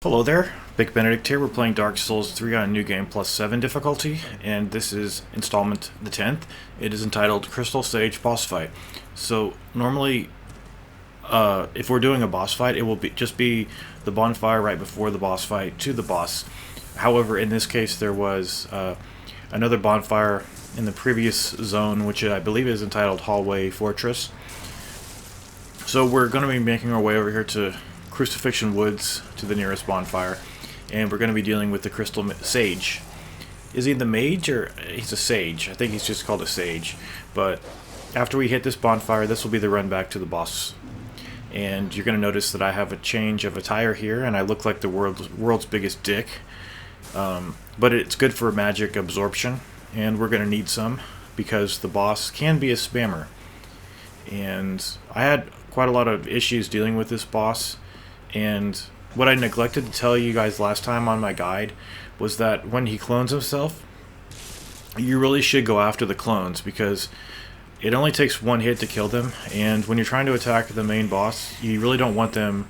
Hello there, Big Benedict here. We're playing Dark Souls 3 on New Game Plus 7 difficulty, and this is installment the 10th. It is entitled Crystal Sage Boss Fight. So normally, if we're doing a boss fight, it will just be the bonfire right before the boss fight to the boss. However, in this case, there was another bonfire in the previous zone, which I believe is entitled Hallway Fortress. So we're going to be making our way over here to Crucifixion Woods, to the nearest bonfire, and we're going to be dealing with the Crystal Sage. Is he the mage, or he's a sage? I think he's just called a sage. But after we hit this bonfire, this will be the run back to the boss. And you're going to notice that I have a change of attire here, and I look like the world's biggest dick. But it's good for magic absorption, and we're going to need some, because the boss can be a spammer. And I had quite a lot of issues dealing with this boss. And what I neglected to tell you guys last time on my guide was that when he clones himself, you really should go after the clones, because it only takes one hit to kill them. And when you're trying to attack the main boss, you really don't want them,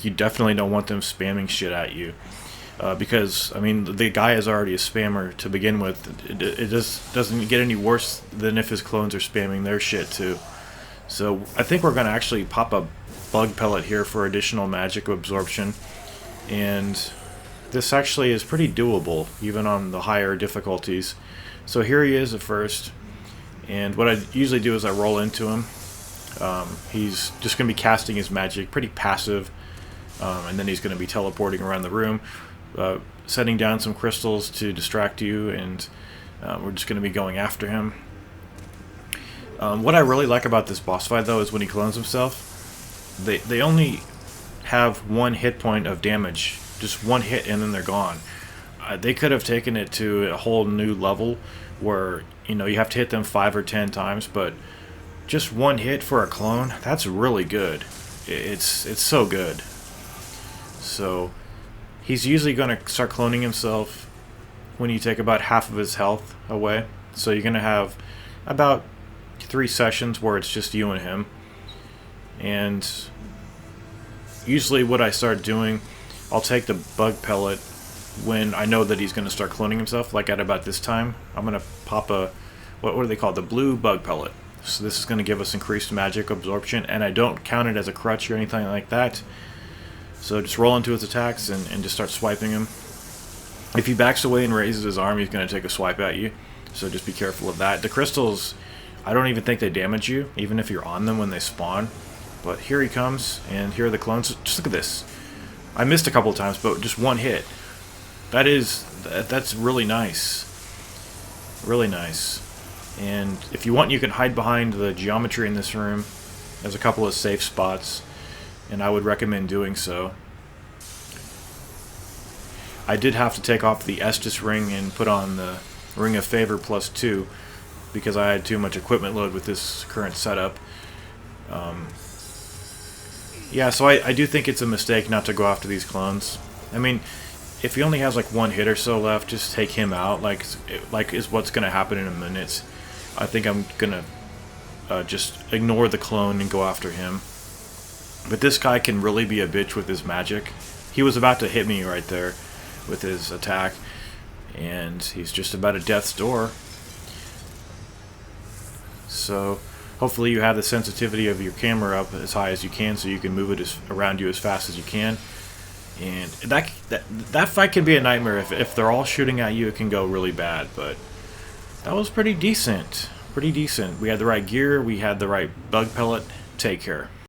you definitely don't want them spamming shit at you. Because, I mean, the guy is already a spammer to begin with. It just doesn't get any worse than if his clones are spamming their shit too. So I think we're going to actually pop a bug pellet here for additional magic absorption, and this actually is pretty doable even on the higher difficulties. So here he is at first, and what I usually do is I roll into him. He's just going to be casting his magic, pretty passive, and then he's going to be teleporting around the room, setting down some crystals to distract you, and we're just going to be going after him. What I really like about this boss fight, though, is when he clones himself, they only have one hit point of damage, just one hit, and then they're gone. They could have taken it to a whole new level where, you have to hit them 5 or 10 times, but just one hit for a clone, that's really good. It's so good. So he's usually going to start cloning himself when you take about half of his health away. So you're going to have about 3 sessions where it's just you and him. And usually what I start doing, I'll take the bug pellet when I know that he's going to start cloning himself, like at about this time. I'm going to pop a, what do they call it, the blue bug pellet. So this is going to give us increased magic absorption, and I don't count it as a crutch or anything like that. So just roll into his attacks and just start swiping him. If he backs away and raises his arm, he's going to take a swipe at you. So just be careful of that. The crystals, I don't even think they damage you, even if you're on them when they spawn. But here he comes, and here are the clones. Just look at this. I missed a couple of times, but just one hit. That's really nice. Really nice. And if you want, you can hide behind the geometry in this room. There's a couple of safe spots, and I would recommend doing so. I did have to take off the Estus ring and put on the Ring of Favor +2 because I had too much equipment load with this current setup. Yeah, so I do think it's a mistake not to go after these clones. I mean, if he only has like one hit or so left, just take him out, like is what's going to happen in a minute. I think I'm going to just ignore the clone and go after him. But this guy can really be a bitch with his magic. He was about to hit me right there with his attack, and he's just about at death's door. So hopefully you have the sensitivity of your camera up as high as you can so you can move it around you as fast as you can. And that fight can be a nightmare. If they're all shooting at you, it can go really bad. But that was pretty decent. Pretty decent. We had the right gear. We had the right bug pellet. Take care.